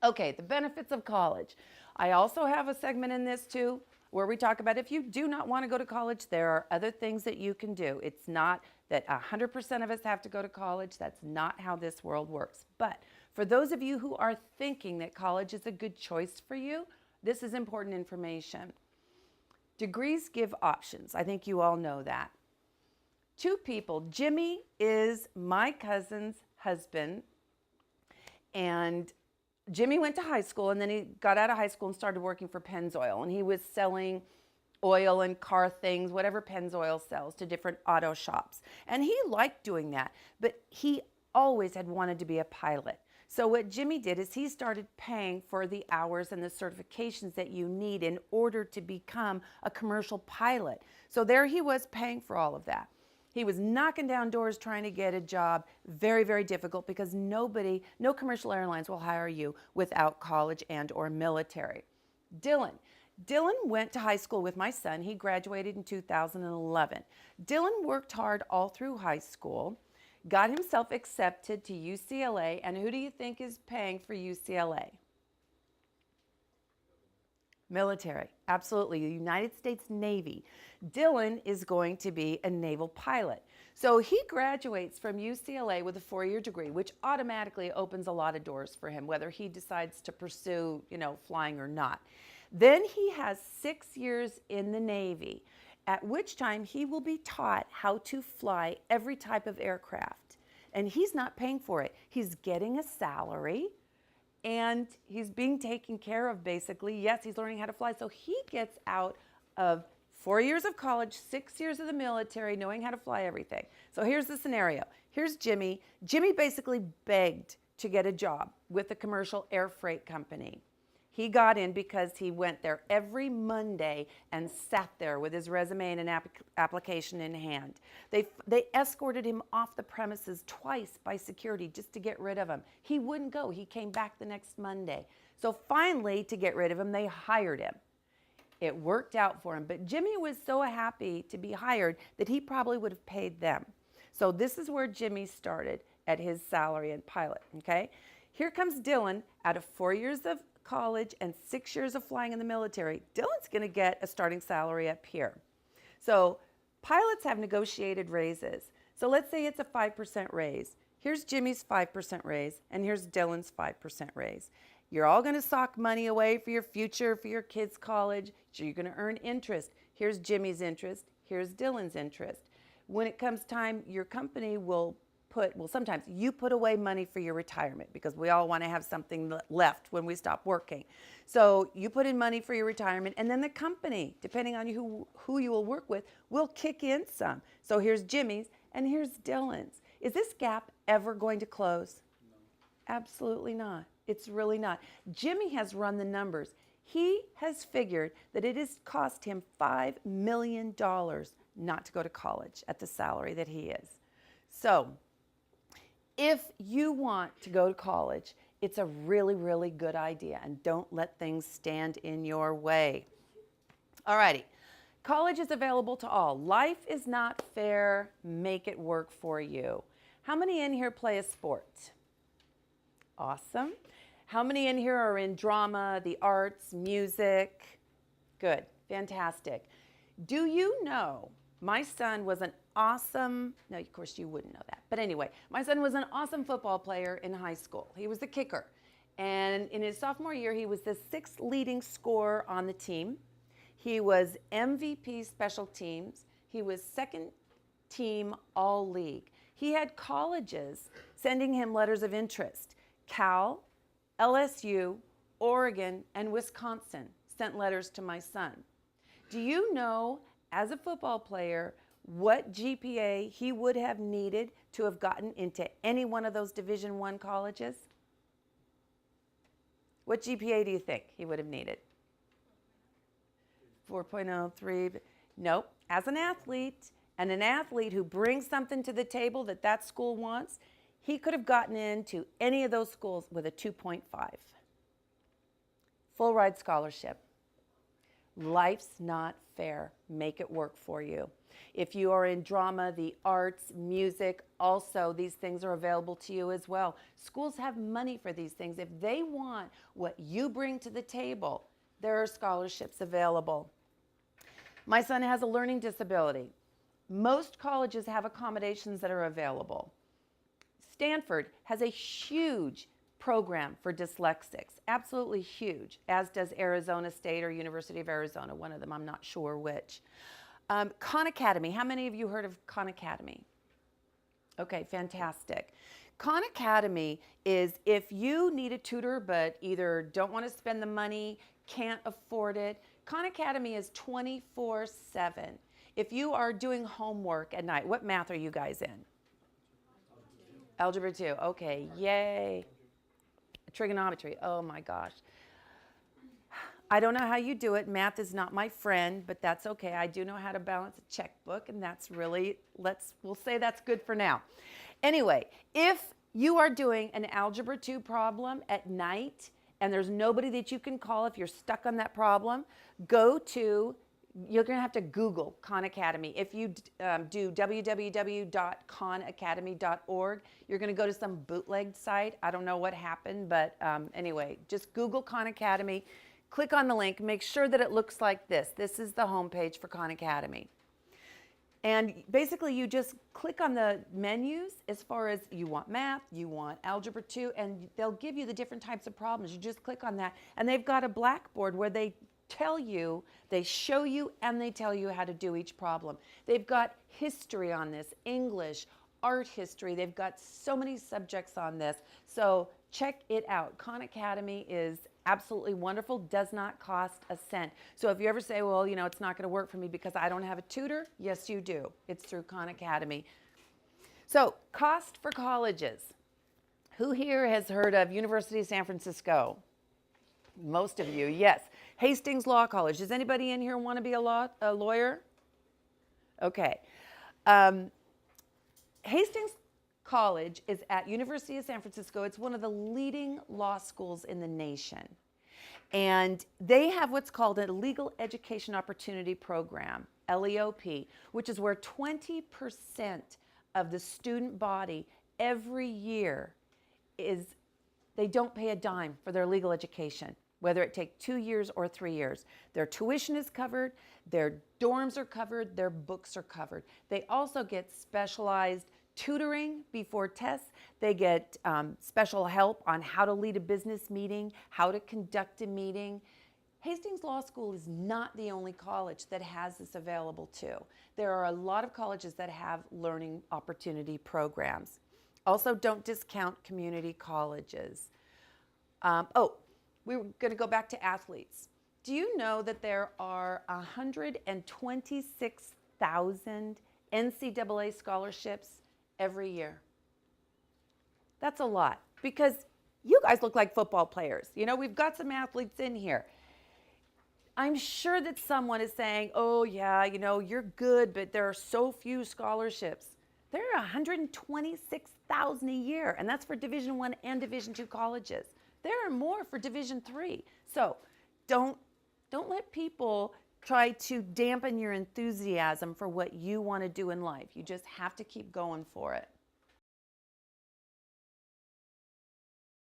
Okay, the benefits of college. I also have a segment in this too where we talk about if you do not want to go to college, there are other things that you can do. It's not that 100% of us have to go to college. That's not how this world works. But for those of you who are thinking that college is a good choice for you, this is important information. Degrees give options. I think you all know that. Two people. Jimmy is my cousin's husband, and Jimmy went to high school, and then he got out of high school and started working for Pennzoil, and he was selling oil and car things, whatever Pennzoil sells, to different auto shops. And he liked doing that, but he always had wanted to be a pilot. So what Jimmy did is he started paying for the hours and the certifications that you need in order to become a commercial pilot. So there he was paying for all of that. He was knocking down doors trying to get a job. Very, very difficult because no commercial airlines will hire you without college and or military. Dylan went to high school with my son. He graduated in 2011. Dylan worked hard all through high school, got himself accepted to UCLA, and who do you think is paying for UCLA? Military, absolutely, the United States Navy. Dylan is going to be a naval pilot. So he graduates from UCLA with a 4-year degree, which automatically opens a lot of doors for him, whether he decides to pursue, flying or not. Then he has 6 years in the Navy, at which time he will be taught how to fly every type of aircraft. And he's not paying for it. He's getting a salary, and he's being taken care of, basically. Yes, he's learning how to fly. So he gets out of 4 years of college, 6 years of the military, knowing how to fly everything. So here's the scenario. Here's Jimmy. Jimmy basically begged to get a job with a commercial air freight company. He got in because he went there every Monday and sat there with his resume and an application in hand. They escorted him off the premises twice by security just to get rid of him. He wouldn't go. He came back the next Monday. So finally, to get rid of him, they hired him. It worked out for him. But Jimmy was so happy to be hired that he probably would have paid them. So this is where Jimmy started at his salary and pilot, okay? Here comes Dylan out of 4 years of college and 6 years of flying in the military. Dylan's going to get a starting salary up here. So pilots have negotiated raises. So let's say it's a 5% raise. Here's Jimmy's 5% raise, and here's Dylan's 5% raise. You're all going to sock money away for your future, for your kids' college. So you're going to earn interest. Here's Jimmy's interest. Here's Dylan's interest. When it comes time, your company will sometimes you put away money for your retirement because we all want to have something left when we stop working. So you put in money for your retirement, and then the company, depending on who you will work with, will kick in some. So here's Jimmy's and here's Dylan's. Is this gap ever going to close? No. Absolutely not. It's really not. Jimmy has run the numbers. He has figured that it has cost him $5 million not to go to college at the salary that he is. So if you want to go to college, it's a really, really good idea, and don't let things stand in your way. All righty. College is available to all. Life is not fair. Make it work for you. How many in here play a sport? Awesome. How many in here are in drama, the arts, music? Good. Fantastic. Do you know my son was an awesome, no, of course you wouldn't know that, but anyway, my son was an awesome football player in high school. He was the kicker. And in his sophomore year, he was the 6th leading scorer on the team. He was MVP special teams. He was 2nd team all league. He had colleges sending him letters of interest. Cal, LSU, Oregon, and Wisconsin sent letters to my son. Do you know, as a football player, what GPA he would have needed to have gotten into any one of those Division I colleges? What GPA do you think he would have needed? 4.03. Nope. As an athlete, and an athlete who brings something to the table that school wants, he could have gotten into any of those schools with a 2.5. Full ride scholarship. Life's not fair. Make it work for you. If you are in drama, the arts, music, also these things are available to you as well. Schools have money for these things. If they want what you bring to the table, there are scholarships available. My son has a learning disability. Most colleges have accommodations that are available. Stanford has a huge program for dyslexics, absolutely huge, as does Arizona State or University of Arizona, one of them, I'm not sure which. Khan Academy, how many of you heard of Khan Academy? Okay, fantastic. Khan Academy is if you need a tutor but either don't want to spend the money, can't afford it, Khan Academy is 24/7. If you are doing homework at night, what math are you guys in? Algebra 2, okay, yay. Trigonometry, oh my gosh. I don't know how you do it. Math is not my friend, but that's okay. I do know how to balance a checkbook, and that's really, we'll say that's good for now. Anyway, if you are doing an Algebra 2 problem at night and there's nobody that you can call if you're stuck on that problem, you're going to have to Google Khan Academy. If you do www.khanacademy.org, you're going to go to some bootlegged site. I don't know what happened, but anyway, just Google Khan Academy. Click on the link. Make sure that it looks like this. This is the homepage for Khan Academy. And basically, you just click on the menus as far as you want math, you want Algebra 2, and they'll give you the different types of problems. You just click on that, and they've got a blackboard where they tell you, they show you, and they tell you how to do each problem. They've got history on this, English, art history. They've got so many subjects on this. So check it out. Khan Academy is absolutely wonderful, does not cost a cent. So if you ever say, well, you know, it's not going to work for me because I don't have a tutor, yes, you do. It's through Khan Academy. So cost for colleges. Who here has heard of University of San Francisco? Most of you, yes. Hastings Law College. Does anybody in here want to be a lawyer? Okay. Hastings College is at University of San Francisco. It's one of the leading law schools in the nation. And they have what's called a Legal Education Opportunity Program, LEOP, which is where 20% of the student body every year they don't pay a dime for their legal education, whether it take 2 years or 3 years. Their tuition is covered, their dorms are covered, their books are covered. They also get specialized tutoring before tests. They get special help on how to lead a business meeting, how to conduct a meeting. Hastings Law School is not the only college that has this available too. There are a lot of colleges that have learning opportunity programs. Also, don't discount community colleges. We're going to go back to athletes. Do you know that there are 126,000 NCAA scholarships every year? That's a lot because you guys look like football players. You know, we've got some athletes in here. I'm sure that someone is saying, oh yeah, you know, you're good, but there are so few scholarships. There are 126,000 a year, and that's for Division I and Division II colleges. There are more for Division III. So don't let people try to dampen your enthusiasm for what you want to do in life. You just have to keep going for it.